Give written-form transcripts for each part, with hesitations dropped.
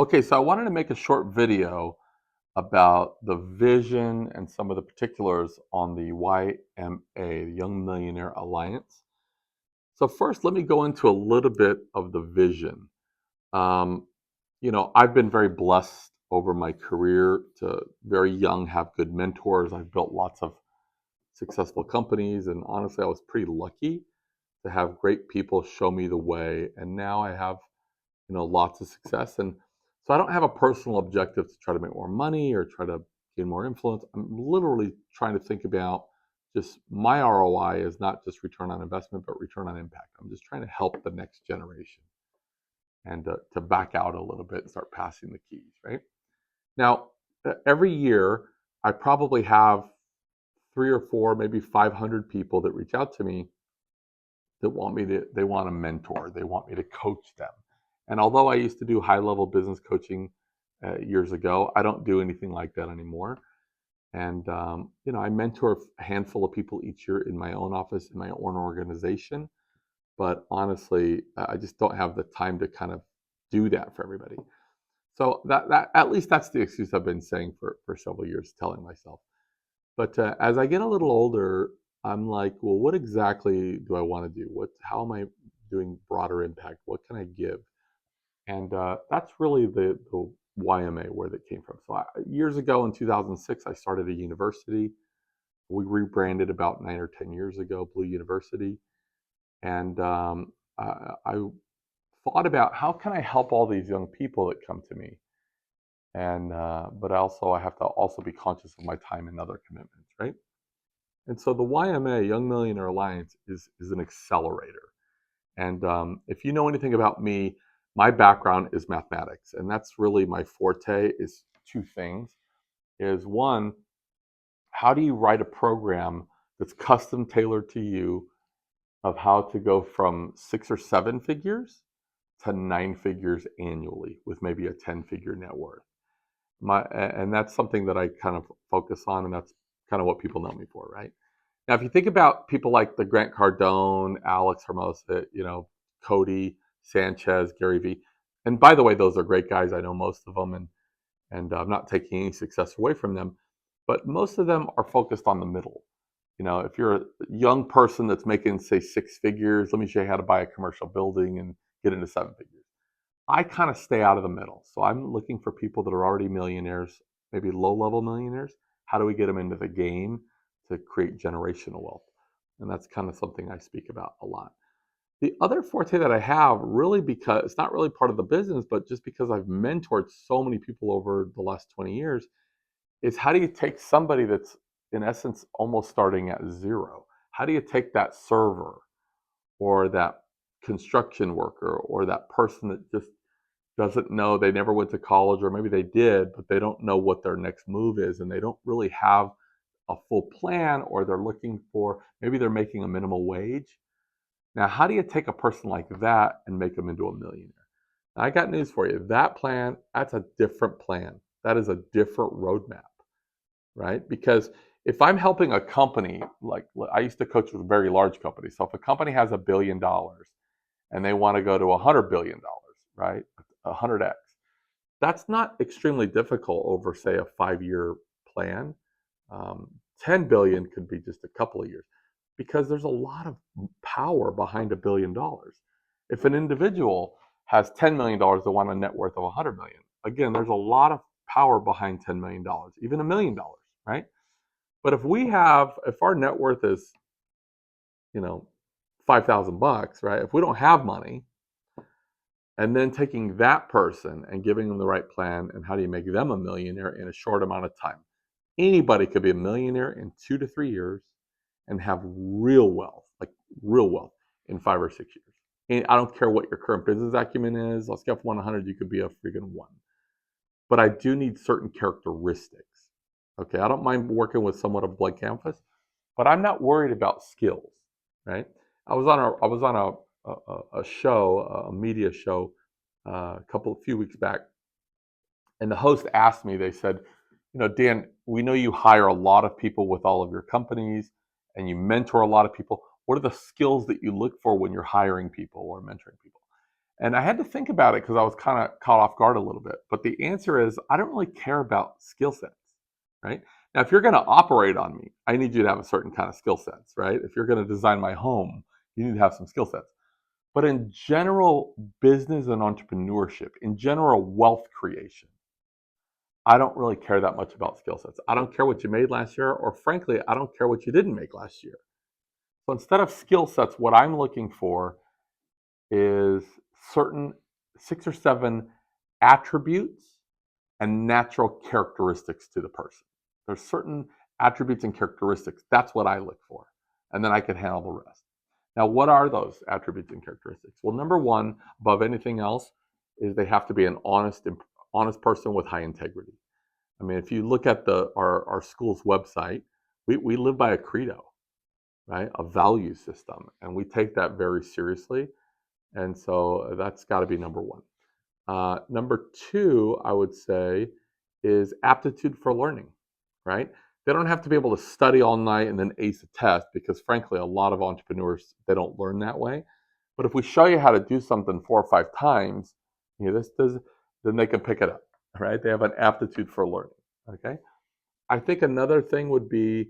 Okay, so I wanted to make a short video about the vision and some of the particulars on the YMA, the Young Millionaire Alliance. So first, let me go into a little bit of the vision. Um, I've been very blessed over my career to very young have good mentors. I've built lots of successful companies, and honestly, I was pretty lucky to have great people show me the way. And now I have lots of success. And so I don't have a personal objective to try to make more money or try to gain more influence. I'm literally trying to think about just my ROI is not just return on investment, but return on impact. I'm just trying to help the next generation and to back out a little bit and start passing the keys, right? Now, every year, I probably have three or four, maybe 500 people that reach out to me that they want a mentor, they want me to coach them. And although I used to do high level business coaching years ago, I don't do anything like that anymore. And I mentor a handful of people each year in my own office, in my own organization. But honestly, I just don't have the time to kind of do that for everybody. So that at least that's the excuse I've been saying for several years, telling myself. But as I get a little older, I'm like, well, what exactly do I want to do? How am I doing broader impact? What can I give? And that's really the YMA where that came from. So years ago in 2006, I started a university. We rebranded about 9 or 10 years ago, Blue University. And I thought about how can I help all these young people that come to me? And but also I have to also be conscious of my time and other commitments, right? And so the YMA, Young Millionaire Alliance, is an accelerator. And if you know anything about me, my background is mathematics, and that's really my forte. Is two things: is one, how do you write a program that's custom tailored to you of how to go from 6 or 7 figures to 9 figures annually with maybe a 10-figure net worth. And that's something that I kind of focus on, and that's kind of what people know me for, right? Now, if you think about people like the Grant Cardone, Alex Hermosa, Cody Sanchez, Gary Vee, and by the way, those are great guys. I know most of them, and I'm not taking any success away from them, but most of them are focused on the middle. If you're a young person that's making, say, 6 figures, let me show you how to buy a commercial building and get into 7 figures. I kind of stay out of the middle. So I'm looking for people that are already millionaires, maybe low-level millionaires. How do we get them into the game to create generational wealth? And that's kind of something I speak about a lot. The other forte that I have, really because it's not really part of the business, but just because I've mentored so many people over the last 20 years, is how do you take somebody that's in essence almost starting at zero? How do you take that server or that construction worker or that person that just doesn't know, they never went to college, or maybe they did, but they don't know what their next move is, and they don't really have a full plan, or they're looking for, maybe they're making a minimal wage. Now, how do you take a person like that and make them into a millionaire? Now, I got news for you. That plan, that's a different plan. That is a different roadmap, right? Because if I'm helping a company, like I used to coach with very large companies. So if a company has $1 billion and they want to go to $100 billion, right? 100x. That's not extremely difficult over, say, a 5-year plan. 10 billion could be just a couple of years because there's a lot of power behind $1 billion. If an individual has $10 million to want a net worth of 100 million, again, there's a lot of power behind $10 million, even $1 million, right? But if our net worth is, 5,000 bucks, right? If we don't have money, and then taking that person and giving them the right plan and how do you make them a millionaire in a short amount of time. Anybody could be a millionaire in 2 to 3 years and have real wealth, like real wealth, in 5 or 6 years. And I don't care what your current business acumen is. Let's get 100, you could be a freaking one. But I do need certain characteristics. Okay, I don't mind working with somewhat of a blank canvas, but I'm not worried about skills, right? I was on a show, a media show, few weeks back, and the host asked me. They said, Dan, we know you hire a lot of people with all of your companies, and you mentor a lot of people. What are the skills that you look for when you're hiring people or mentoring people? And I had to think about it because I was kind of caught off guard a little bit. But the answer is I don't really care about skill sets, right? Now, if you're going to operate on me, I need you to have a certain kind of skill sets, right? If you're going to design my home, you need to have some skill sets. But in general, business and entrepreneurship, in general, wealth creation, I don't really care that much about skill sets. I don't care what you made last year, or frankly, I don't care what you didn't make last year. So instead of skill sets, what I'm looking for is certain 6 or 7 attributes and natural characteristics to the person. There's certain attributes and characteristics. That's what I look for. And then I can handle the rest. Now, what are those attributes and characteristics? Well, number one, above anything else, is they have to be an honest person with high integrity. I mean, if you look at our school's website, we live by a credo, right? A value system. And we take that very seriously. And so that's got to be number one. Number two, I would say, is aptitude for learning, right? They don't have to be able to study all night and then ace a test because, frankly, a lot of entrepreneurs, they don't learn that way. But if we show you how to do something 4 or 5 times, then they can pick it up, right? They have an aptitude for learning, okay? I think another thing would be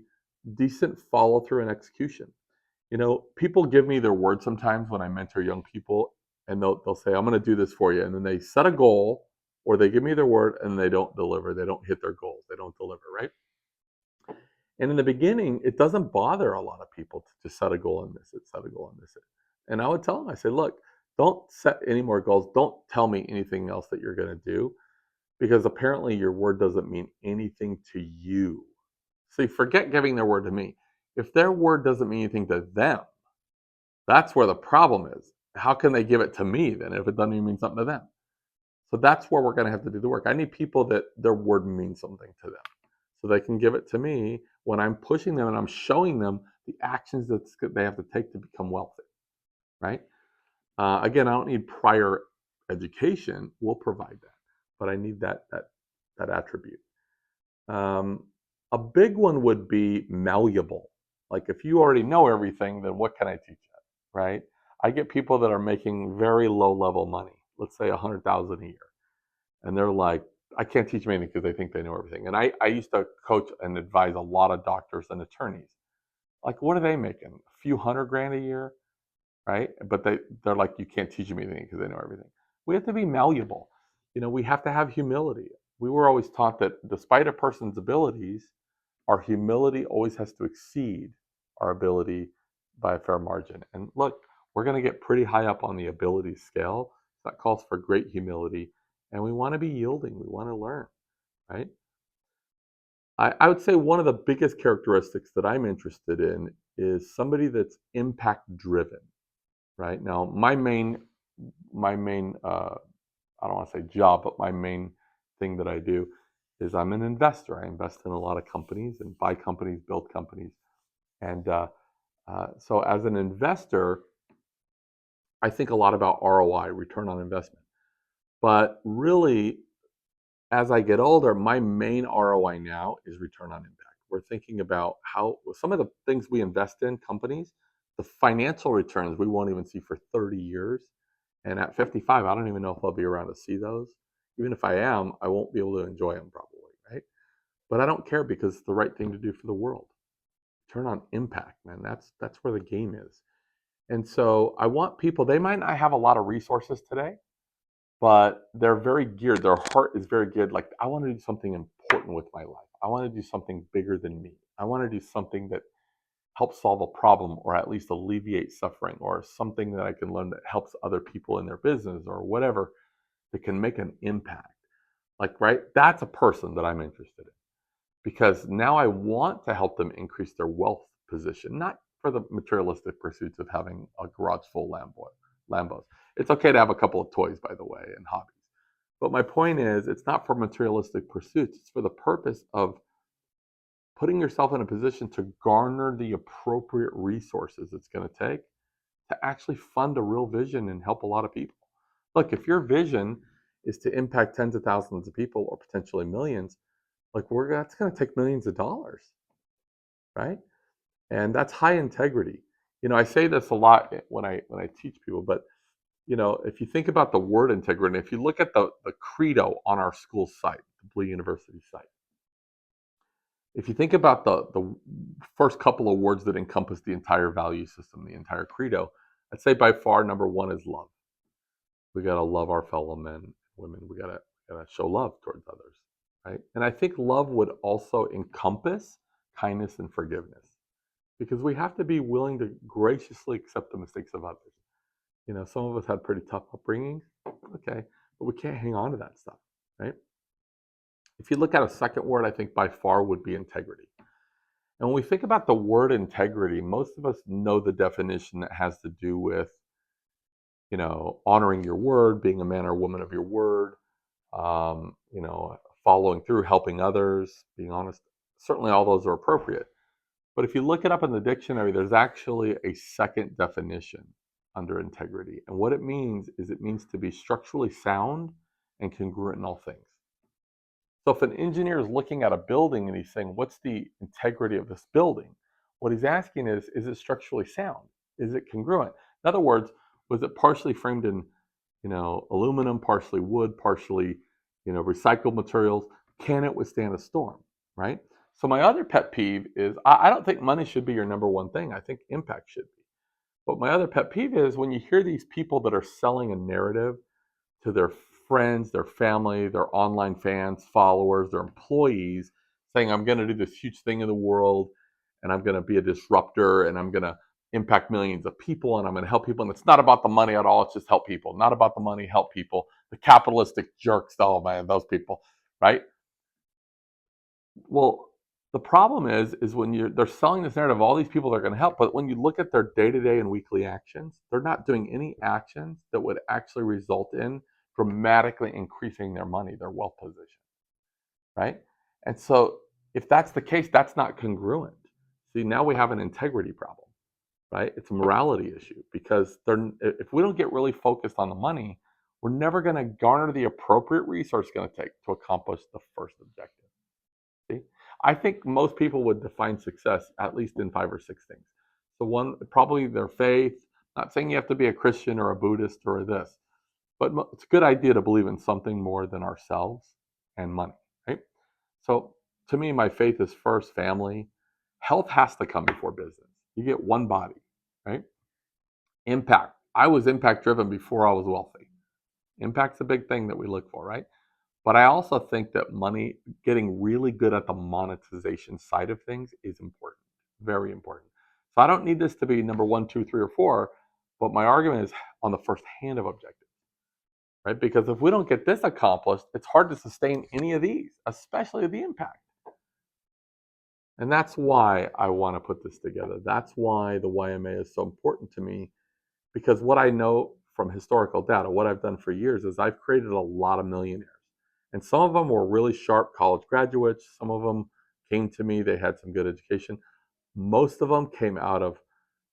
decent follow through and execution. People give me their word sometimes when I mentor young people, and they'll say, I'm going to do this for you. And then they set a goal, or they give me their word and they don't deliver. They don't hit their goals. They don't deliver, right? And in the beginning, it doesn't bother a lot of people to just set a goal and miss it, set a goal and miss it. And I would tell them, I say, look, don't set any more goals. Don't tell me anything else that you're going to do, because apparently your word doesn't mean anything to you. See, forget giving their word to me. If their word doesn't mean anything to them, that's where the problem is. How can they give it to me then if it doesn't even mean something to them? So that's where we're going to have to do the work. I need people that their word means something to them so they can give it to me when I'm pushing them and I'm showing them the actions that they have to take to become wealthy, right? Again, I don't need prior education. We'll provide that, but I need that attribute. A big one would be malleable. Like if you already know everything, then what can I teach you, right? I get people that are making very low level money, let's say 100,000 a year, and they're like, I can't teach them anything because they think they know everything. And I used to coach and advise a lot of doctors and attorneys. Like, what are they making? A few $100,000 a year, right? But they're like, you can't teach them anything because they know everything. We have to be malleable. We have to have humility. We were always taught that despite a person's abilities, our humility always has to exceed our ability by a fair margin. And look, we're going to get pretty high up on the ability scale. That calls for great humility. And we want to be yielding. We want to learn, right? I would say one of the biggest characteristics that I'm interested in is somebody that's impact driven, right? Now, my main I don't want to say job, but my main thing that I do is I'm an investor. I invest in a lot of companies and buy companies, build companies. And so as an investor, I think a lot about ROI, return on investment. But really, as I get older, my main ROI now is return on impact. We're thinking about how some of the things we invest in companies, the financial returns we won't even see for 30 years. And at 55, I don't even know if I'll be around to see those. Even if I am, I won't be able to enjoy them probably, right? But I don't care because it's the right thing to do for the world. Turn on impact, man. That's where the game is. And so I want people, they might not have a lot of resources today, but they're very geared. Their heart is very geared. Like, I want to do something important with my life. I want to do something bigger than me. I want to do something that help solve a problem or at least alleviate suffering, or something that I can learn that helps other people in their business or whatever, that can make an impact. Like, right? That's a person that I'm interested in, because now I want to help them increase their wealth position, not for the materialistic pursuits of having a garage full Lambos. It's okay to have a couple of toys, by the way, and hobbies. But my point is, it's not for materialistic pursuits. It's for the purpose of putting yourself in a position to garner the appropriate resources it's going to take to actually fund a real vision and help a lot of people. Look, if your vision is to impact tens of thousands of people or potentially millions, like that's going to take millions of dollars, right? And that's high integrity. I say this a lot when I teach people, but if you think about the word integrity, if you look at the credo on our school site, the Blue University site, if you think about the first couple of words that encompass the entire value system, the entire credo, I'd say by far number one is love. We got to love our fellow men and women. We gotta show love towards others, right? And I think love would also encompass kindness and forgiveness, because we have to be willing to graciously accept the mistakes of others. Some of us had pretty tough upbringings, okay, but we can't hang on to that stuff, right? If you look at a second word, I think by far would be integrity. And when we think about the word integrity, most of us know the definition that has to do with, honoring your word, being a man or woman of your word, following through, helping others, being honest. Certainly all those are appropriate. But if you look it up in the dictionary, there's actually a second definition under integrity. And what it means is it means to be structurally sound and congruent in all things. So if an engineer is looking at a building and he's saying, what's the integrity of this building? What he's asking is it structurally sound? Is it congruent? In other words, was it partially framed in, aluminum, partially wood, partially, recycled materials? Can it withstand a storm, right? So my other pet peeve is I don't think money should be your number one thing. I think impact should be. But my other pet peeve is when you hear these people that are selling a narrative to their friends, their family, their online fans, followers, their employees, saying, I'm going to do this huge thing in the world and I'm going to be a disruptor and I'm going to impact millions of people and I'm going to help people. And it's not about the money at all. It's just help people. Not about the money, help people. The capitalistic jerks, oh man, those people, right? Well, the problem is when they're selling this narrative, all these people they're going to help, but when you look at their day-to-day and weekly actions, they're not doing any actions that would actually result in dramatically increasing their money, their wealth position, right? And so if that's the case, that's not congruent. See, now we have an integrity problem, right? It's a morality issue because if we don't get really focused on the money, we're never going to garner the appropriate resource it's going to take to accomplish the first objective. See? I think most people would define success at least in 5 or 6 things. So one, probably their faith. Not saying you have to be a Christian or a Buddhist or this, but it's a good idea to believe in something more than ourselves and money, right? So to me, my faith is first, family. Health has to come before business. You get one body, right? Impact. I was impact driven before I was wealthy. Impact's a big thing that we look for, right? But I also think that money, getting really good at the monetization side of things is important, very important. So I don't need this to be number 1, 2, 3, or 4, but my argument is on the first hand of objectives, right? Because if we don't get this accomplished, it's hard to sustain any of these, especially the impact. And that's why I want to put this together. That's why the YMA is so important to me, because what I know from historical data, what I've done for years is I've created a lot of millionaires. And some of them were really sharp college graduates. Some of them came to me, they had some good education. Most of them came out of,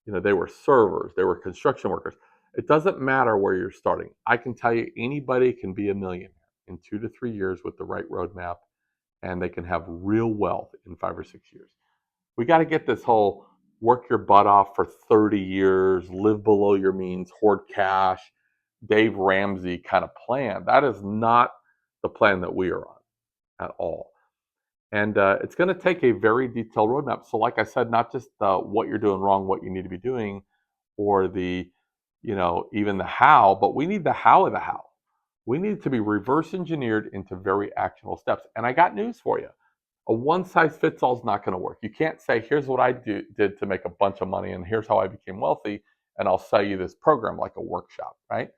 they were servers, they were construction workers. It doesn't matter where you're starting. I can tell you anybody can be a millionaire in 2 to 3 years with the right roadmap, and they can have real wealth in 5 or 6 years. We got to get this whole work your butt off for 30 years, live below your means, hoard cash, Dave Ramsey kind of plan. That is not the plan that we are on at all. And it's going to take a very detailed roadmap. So like I said, not just what you're doing wrong, what you need to be doing, or even the how, but we need the how of the how. We need it to be reverse engineered into very actionable steps. And I got news for you. A one size fits all is not going to work. You can't say, here's what I did to make a bunch of money and here's how I became wealthy, and I'll sell you this program like a workshop, right?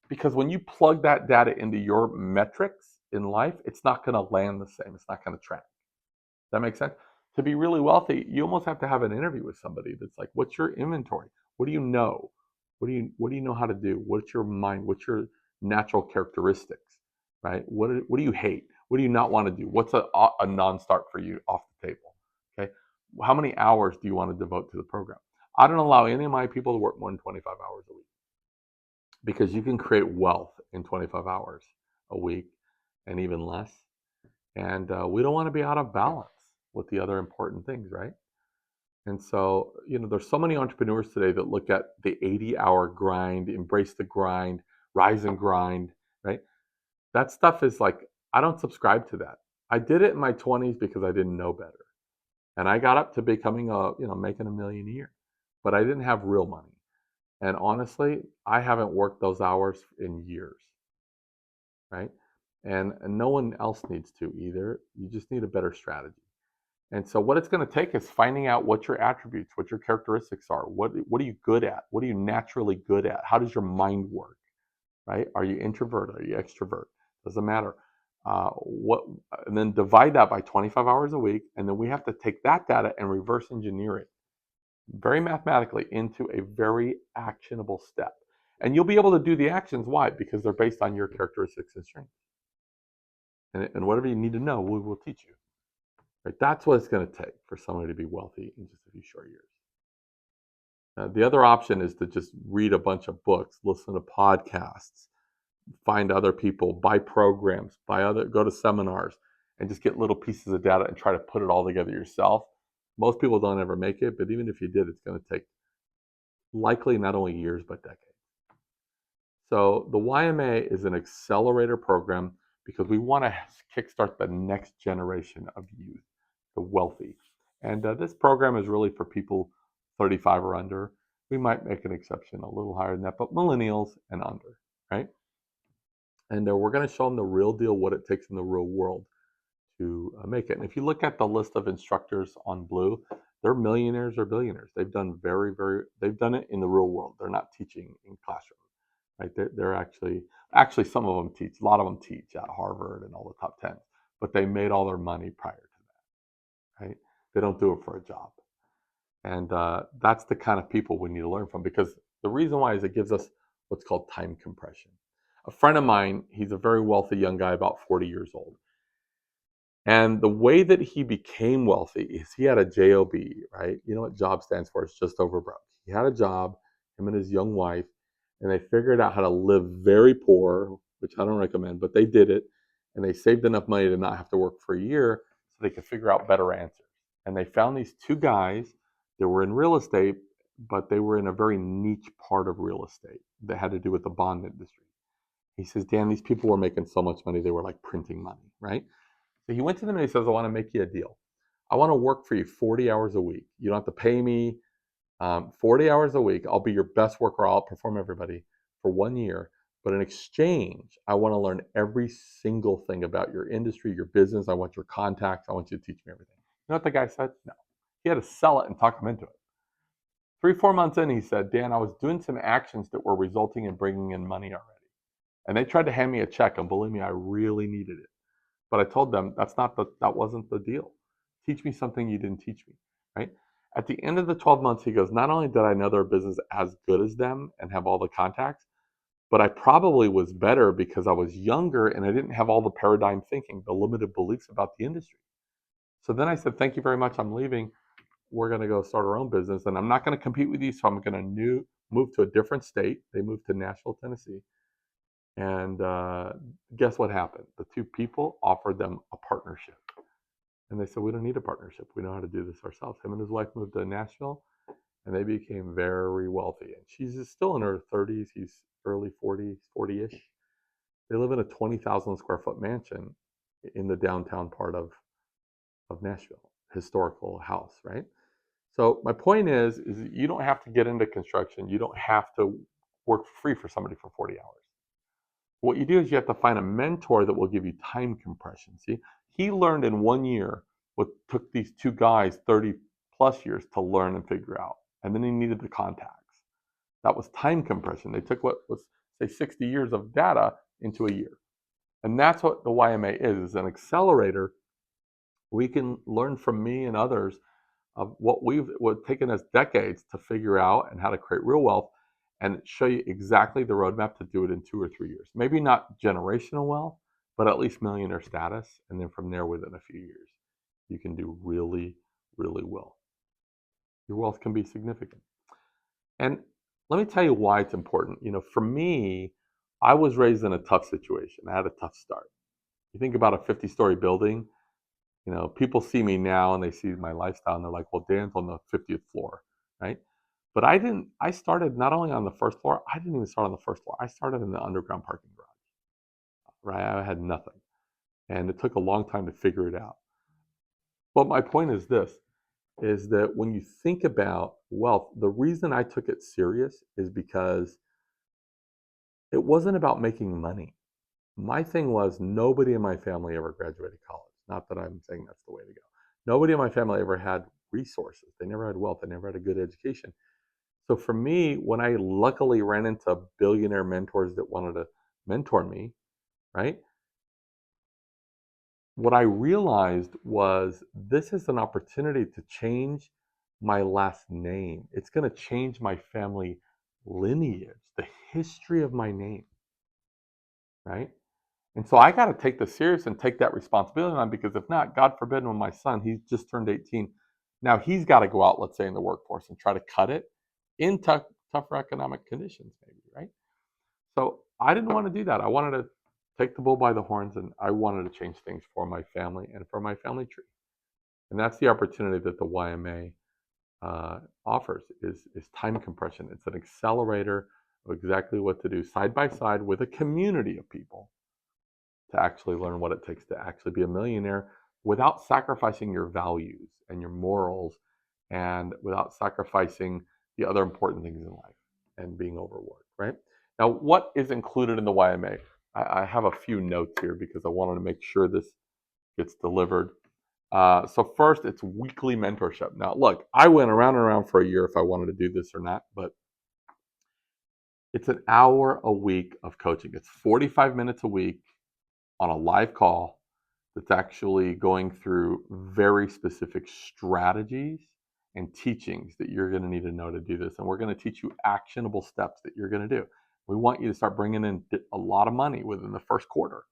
Because when you plug that data into your metrics in life, it's not going to land the same. It's not going to track. Does that make sense? To be really wealthy, you almost have to have an interview with somebody that's like, what's your inventory? What do you know? What do you know how to do? What's your mind? What's your natural characteristics? Right? What do you hate? What do you not want to do? What's a non-start for you off the table? Okay. How many hours do you want to devote to the program? I don't allow any of my people to work more than 25 hours a week, because you can create wealth in 25 hours a week and even less. And we don't want to be out of balance with the other important things, right? And so, there's so many entrepreneurs today that look at the 80-hour grind, embrace the grind, rise and grind, right? That stuff is like, I don't subscribe to that. I did it in my 20s because I didn't know better. And I got up to becoming making $1 million a year, but I didn't have real money. And honestly, I haven't worked those hours in years, right? And no one else needs to either. You just need a better strategy. And so what it's going to take is finding out what your attributes, what your characteristics are. What are you good at? What are you naturally good at? How does your mind work, right? Are you introvert? Are you extrovert? Doesn't matter. What and then divide that by 25 hours a week, and then we have to take that data and reverse engineer it very mathematically into a very actionable step. And you'll be able to do the actions. Why? Because they're based on your characteristics and strengths. And whatever you need to know, we will teach you. Right? That's what it's going to take for somebody to be wealthy in just a few short years. The other option is to just read a bunch of books, listen to podcasts, find other people, buy programs, go to seminars, and just get little pieces of data and try to put it all together yourself. Most people don't ever make it, but even if you did, it's going to take likely not only years, but decades. So the YMA is an accelerator program because we want to kickstart the next generation of youth, the wealthy. And this program is really for people 35 or under. We might make an exception a little higher than that, but millennials and under, right? And we're going to show them the real deal, what it takes in the real world to make it. And if you look at the list of instructors on Blue, they're millionaires or billionaires. They've done they've done it in the real world. They're not teaching in classrooms, right? They're actually some of them teach. A lot of them teach at Harvard and all the top 10s, but they made all their money prior to that, right? They don't do it for a job. And that's the kind of people we need to learn from, because the reason why is it gives us what's called time compression. A friend of mine, he's a very wealthy young guy, about 40 years old. And the way that he became wealthy is he had a job, right? You know what job stands for? It's just over broke. He had a job, him and his young wife, and they figured out how to live very poor, which I don't recommend, but they did it. And they saved enough money to not have to work for a year so they could figure out better answers. And they found these two guys that were in real estate, but they were in a very niche part of real estate that had to do with the bond industry. He says, Dan, these people were making so much money, they were like printing money, right? So he went to them and he says, I want to make you a deal. I want to work for you 40 hours a week. You don't have to pay me 40 hours a week. I'll be your best worker. I'll outperform everybody for 1 year. But in exchange, I want to learn every single thing about your industry, your business. I want your contacts. I want you to teach me everything. You know what the guy said? No. He had to sell it and talk him into it. 3-4 months in, he said, Dan, I was doing some actions that were resulting in bringing in money already. And they tried to hand me a check, and believe me, I really needed it. But I told them that wasn't the deal. Teach me something you didn't teach me, right? At the end of the 12 months, he goes, not only did I know their business as good as them and have all the contacts, but I probably was better because I was younger and I didn't have all the paradigm thinking, the limited beliefs about the industry. So then I said, thank you very much. I'm leaving. We're going to go start our own business, and I'm not going to compete with you. So I'm going to move to a different state. They moved to Nashville, Tennessee. And guess what happened? The two people offered them a partnership. And they said, we don't need a partnership. We know how to do this ourselves. Him and his wife moved to Nashville, and they became very wealthy. And she's still in her 30s. He's early 40s, 40-ish. They live in a 20,000 square foot mansion in the downtown part of Nashville, historical house, right? So my point is you don't have to get into construction. You don't have to work free for somebody for 40 hours. What you do is you have to find a mentor that will give you time compression. See, he learned in 1 year what took these two guys 30 plus years to learn and figure out. And then he needed the contacts. That was time compression. They took what was, say, 60 years of data into a year. And that's what the YMA is an accelerator. We can learn from me and others of what we've taken us decades to figure out and how to create real wealth, and show you exactly the roadmap to do it in 2 or 3 years. Maybe not generational wealth, but at least millionaire status. And then from there, within a few years, you can do really, really well. Your wealth can be significant. And let me tell you why it's important. For me, I was raised in a tough situation. I had a tough start. You think about a 50-story building, People see me now and they see my lifestyle and they're like, well, Dan's on the 50th floor, right? But I didn't, I started not only on the first floor, I didn't even start on the first floor. I started in the underground parking garage, right? I had nothing. And it took a long time to figure it out. But my point is this, is that when you think about wealth, the reason I took it serious is because it wasn't about making money. My thing was nobody in my family ever graduated college. Not that I'm saying that's the way to go. Nobody in my family ever had resources. They never had wealth. They never had a good education. So for me, when I luckily ran into billionaire mentors that wanted to mentor me, right? What I realized was this is an opportunity to change my last name. It's going to change my family lineage, the history of my name, right? And so I got to take this serious and take that responsibility on, because if not, God forbid, when my son, he's just turned 18, now he's got to go out, let's say, in the workforce and try to cut it in tougher economic conditions, maybe, right? So I didn't want to do that. I wanted to take the bull by the horns, and I wanted to change things for my family and for my family tree. And that's the opportunity that the YMA offers is time compression. It's an accelerator of exactly what to do side by side with a community of people to actually learn what it takes to actually be a millionaire without sacrificing your values and your morals, and without sacrificing the other important things in life and being overworked, right? Now, what is included in the YMA? I have a few notes here because I wanted to make sure this gets delivered. So first, it's weekly mentorship. Now, look, I went around and around for a year if I wanted to do this or not, but it's an hour a week of coaching. It's 45 minutes a week on a live call that's actually going through very specific strategies and teachings that you're going to need to know to do this. And we're going to teach you actionable steps that you're going to do. We want you to start bringing in a lot of money within the first quarter.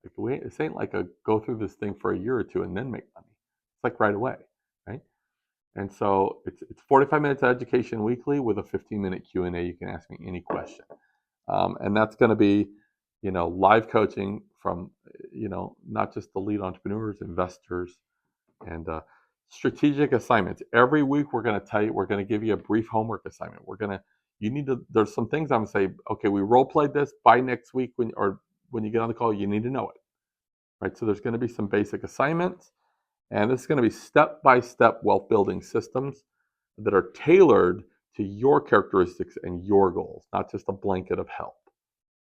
This ain't like a go through this thing for a year or two and then make money. It's like right away, right? And so it's 45 minutes of education weekly with a 15-minute Q&A. You can ask me any question. And that's going to be, live coaching from, not just the lead entrepreneurs, investors, and strategic assignments. Every week we're going to tell you, we're going to give you a brief homework assignment. There's some things I'm going to say, okay, we role played this. By next week, when you get on the call, you need to know it, right? So there's going to be some basic assignments, and this is going to be step-by-step wealth building systems that are tailored to your characteristics and your goals, not just a blanket of help,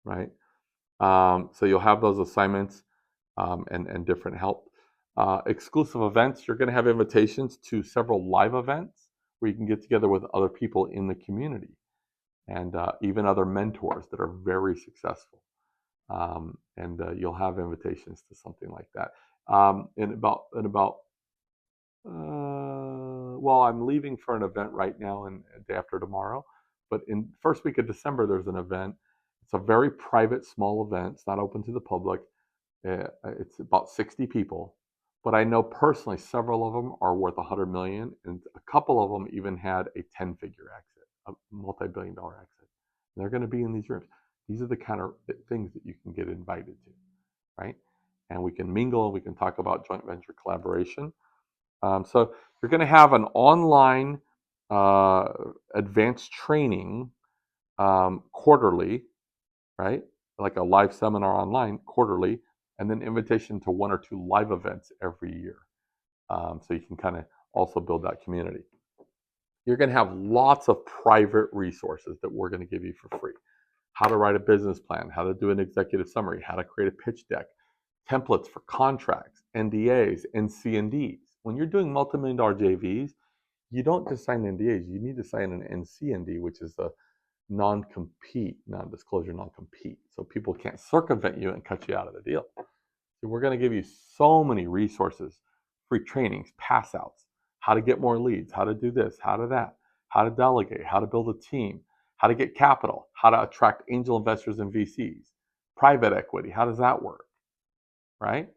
right? So you'll have those assignments and different help. Exclusive events, you're going to have invitations to several live events where you can get together with other people in the community, and even other mentors that are very successful. And you'll have invitations to something like that. Well, I'm leaving for an event right now and day after tomorrow, but in first week of December, there's an event. It's a very private, small event. It's not open to the public. It's about 60 people, but I know personally several of them are worth 100 million, and a couple of them even had a 10-figure exit, a multi-billion-dollar exit. And they're going to be in these rooms. These are the kind of things that you can get invited to, right? And we can mingle. We can talk about joint venture collaboration. So you're going to have an online advanced training quarterly, right? Like a live seminar online quarterly, and then invitation to 1 or 2 live events every year. So you can kind of also build that community. You're going to have lots of private resources that we're going to give you for free. How to write a business plan, how to do an executive summary, how to create a pitch deck, templates for contracts, NDAs, NC&Ds. When you're doing multi-million-dollar JVs, you don't just sign NDAs. You need to sign an NC&D, which is a non-compete, non-disclosure, non-compete. So people can't circumvent you and cut you out of the deal. So we're going to give you so many resources, free trainings, pass outs, how to get more leads, how to do this, how to that, how to delegate, how to build a team, how to get capital, how to attract angel investors and VCs, private equity, how does that work, right?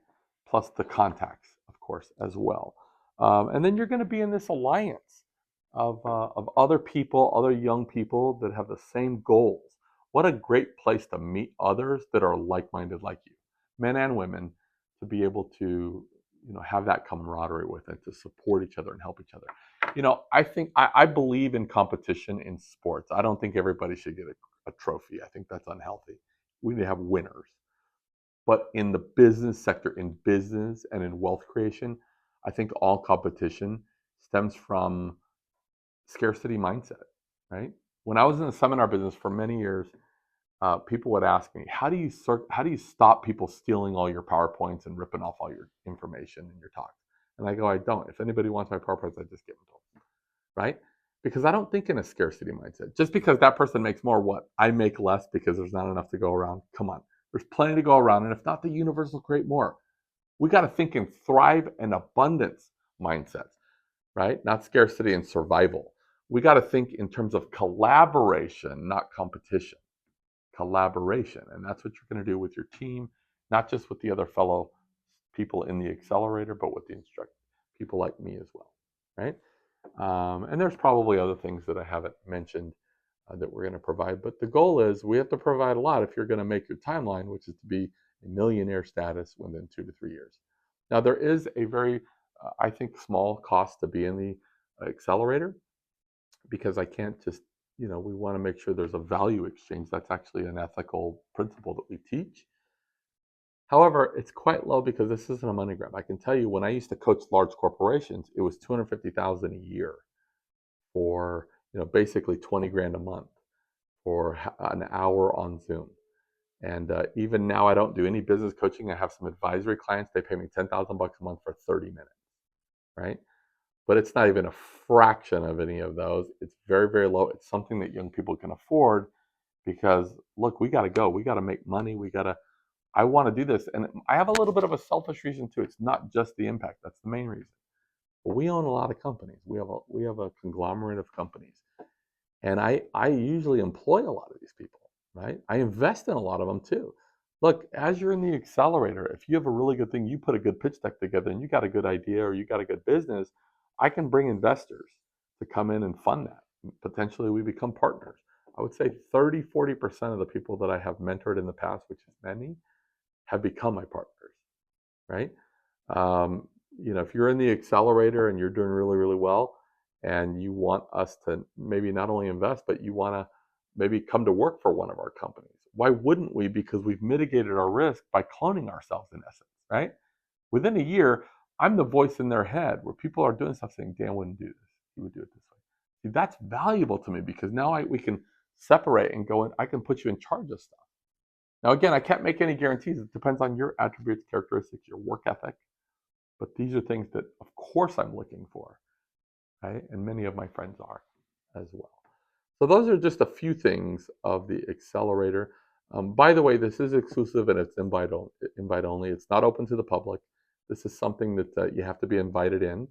Plus the contacts, of course, as well. And then you're going to be in this alliance of other people, other young people that have the same goals. What a great place to meet others that are like-minded like you, men and women, to be able to have that camaraderie with and to support each other and help each other. I believe in competition in sports. I don't think everybody should get a trophy. I think that's unhealthy. We need to have winners. But in the business sector, in business and in wealth creation, I think all competition stems from scarcity mindset, right? When I was in the seminar business for many years, people would ask me, how do you stop people stealing all your PowerPoints and ripping off all your information and your talks? And I go, I don't. If anybody wants my PowerPoints, I just give them to them, right? Because I don't think in a scarcity mindset. Just because that person makes more, what? I make less because there's not enough to go around. Come on. There's plenty to go around. And if not, the universe will create more. We got to think in thrive and abundance mindsets, right? Not scarcity and survival. We got to think in terms of collaboration, not competition. Collaboration. And that's what you're going to do with your team, not just with the other fellow people in the accelerator, but with the instructor, people like me as well, right? And there's probably other things that I haven't mentioned that we're going to provide. But the goal is we have to provide a lot if you're going to make your timeline, which is to be a millionaire status within 2 to 3 years. Now, there is a very, I think, small cost to be in the accelerator, because I can't just, we want to make sure there's a value exchange. That's actually an ethical principle that we teach. However, it's quite low because this isn't a money grab. I can tell you, when I used to coach large corporations, it was $250,000 a year for, basically 20 grand a month for an hour on Zoom. And even now, I don't do any business coaching. I have some advisory clients. They pay me $10,000 a month for 30 minutes, right? But it's not even a fraction of any of those. It's very, very low. It's something that young people can afford because, look, we got to go. We got to make money. I want to do this. And I have a little bit of a selfish reason too. It's not just the impact. That's the main reason. But we own a lot of companies. We have a conglomerate of companies. And I usually employ a lot of these people, right? I invest in a lot of them too. Look, as you're in the accelerator, if you have a really good thing, you put a good pitch deck together and you got a good idea or you got a good business, I can bring investors to come in and fund that. Potentially we become partners. I would say 30-40% of the people that I have mentored in the past, which is many, have become my partners, right? If you're in the accelerator and you're doing really, really well, and you want us to maybe not only invest, but you want to maybe come to work for one of our companies, why wouldn't we? Because we've mitigated our risk by cloning ourselves in essence, right? Within a year, I'm the voice in their head where people are doing stuff saying, Dan wouldn't do this. He would do it this way. See, that's valuable to me because now we can separate and go in. I can put you in charge of stuff. Now, again, I can't make any guarantees. It depends on your attributes, characteristics, your work ethic. But these are things that, of course, I'm looking for, right? And many of my friends are as well. So those are just a few things of the accelerator. By the way, this is exclusive and it's invite only. It's not open to the public. This is something that you have to be invited in.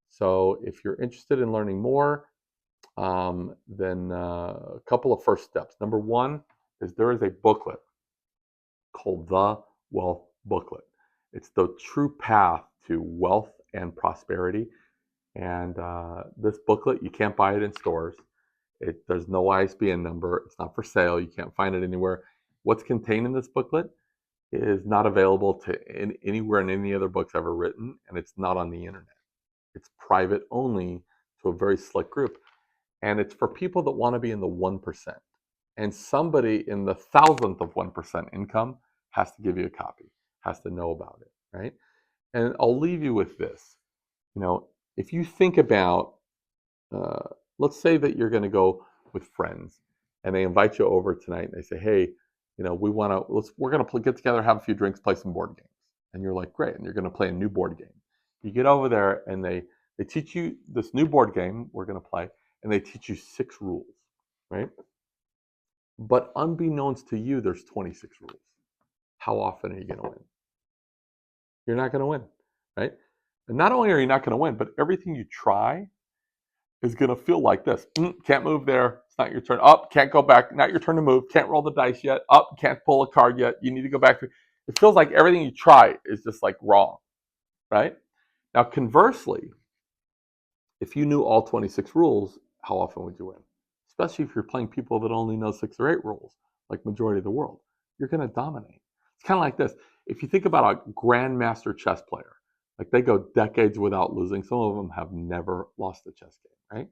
So if you're interested in learning more, then a couple of first steps. Number one is there is a booklet called The Wealth Booklet. It's the true path to wealth and prosperity. And this booklet, you can't buy it in stores. There's no ISBN number. It's not for sale. You can't find it anywhere. What's contained in this booklet is not available to anywhere in any other books ever written, and it's not on the internet. It's private only to a very select group. And it's for people that want to be in the 1%. And somebody in the 1,000th of 1% income has to give you a copy, has to know about it, right? And I'll leave you with this. If you think about, let's say that you're going to go with friends and they invite you over tonight and they say, hey, we're going to get together, have a few drinks, play some board games. And you're like, great. And you're going to play a new board game. You get over there and they teach you this new board game we're going to play, and they teach you 6 rules, right? But unbeknownst to you, there's 26 rules. How often are you going to win? You're not going to win, right? And not only are you not going to win, but everything you try is going to feel like this. Can't move there. It's not your turn. Up, can't go back. Not your turn to move. Can't roll the dice yet. Up, can't pull a card yet. You need to go back. It feels like everything you try is just like wrong, right? Now, conversely, if you knew all 26 rules, how often would you win? Especially if you're playing people that only know 6 or 8 rules, like majority of the world. You're going to dominate. It's kind of like this. If you think about a grandmaster chess player, Like they go decades without losing. Some of them have never lost a chess game, right?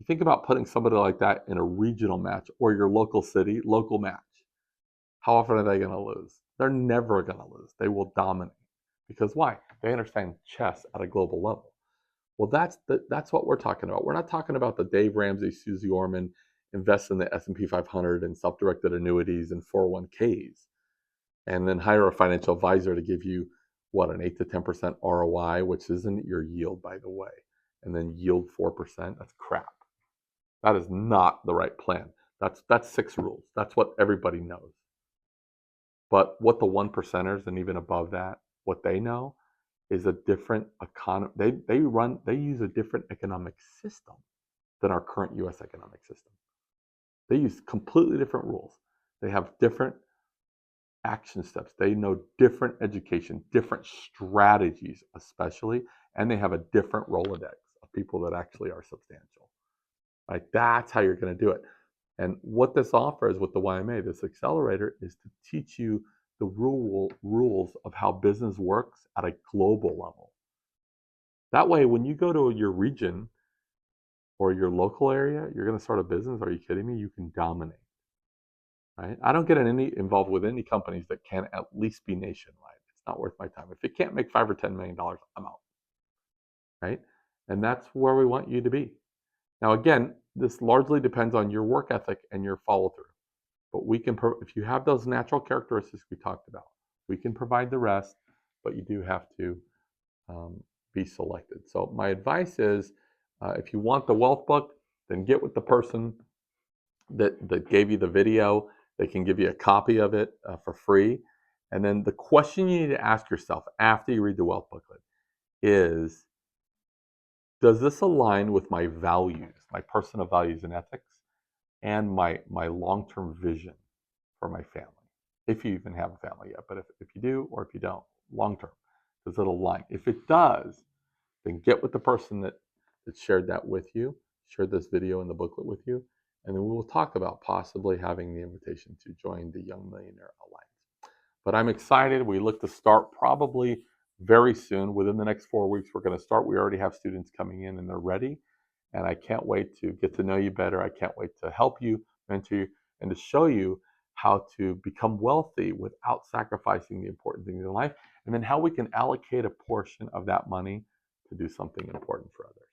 You think about putting somebody like that in a regional match or your local city, local match. How often are they going to lose? They're never going to lose. They will dominate. Because why? They understand chess at a global level. Well, that's what we're talking about. We're not talking about the Dave Ramsey, Susie Orman invest in the S&P 500 and self-directed annuities and 401ks, and then hire a financial advisor to give you what, an 8 to 10% ROI, which isn't your yield, by the way, and then yield 4%. That's crap. That is not the right plan. That's six rules. That's what everybody knows. But what the one percenters and even above that, what they know is a different economy. They use a different economic system than our current US economic system. They use completely different rules. They have different action steps. They know different education, different strategies, especially, and they have a different Rolodex of people that actually are substantial. Right? That's how you're going to do it. And what this offers with the YMA, this accelerator, is to teach you the rules of how business works at a global level. That way, when you go to your region or your local area, you're going to start a business. Are you kidding me? You can dominate. Right? I don't get involved with any companies that can't at least be nationwide. It's not worth my time. If it can't make $5 or $10 million, I'm out. Right? And that's where we want you to be. Now, again, this largely depends on your work ethic and your follow through. But we can, if you have those natural characteristics we talked about, we can provide the rest, but you do have to be selected. So my advice is, if you want the wealth book, then get with the person that gave you the video. They can give you a copy of it for free. And then the question you need to ask yourself after you read the wealth booklet is, does this align with my values, my personal values and ethics, and my long-term vision for my family? If you even have a family yet, but if you do or if you don't, long-term, does it align? If it does, then get with the person that shared that with you, shared this video and the booklet with you, and then we will talk about possibly having the invitation to join the Young Millionaire Alliance. But I'm excited. We look to start probably very soon. Within the next 4 weeks, we're going to start. We already have students coming in and they're ready. And I can't wait to get to know you better. I can't wait to help you, mentor you, and to show you how to become wealthy without sacrificing the important things in life, and then how we can allocate a portion of that money to do something important for others.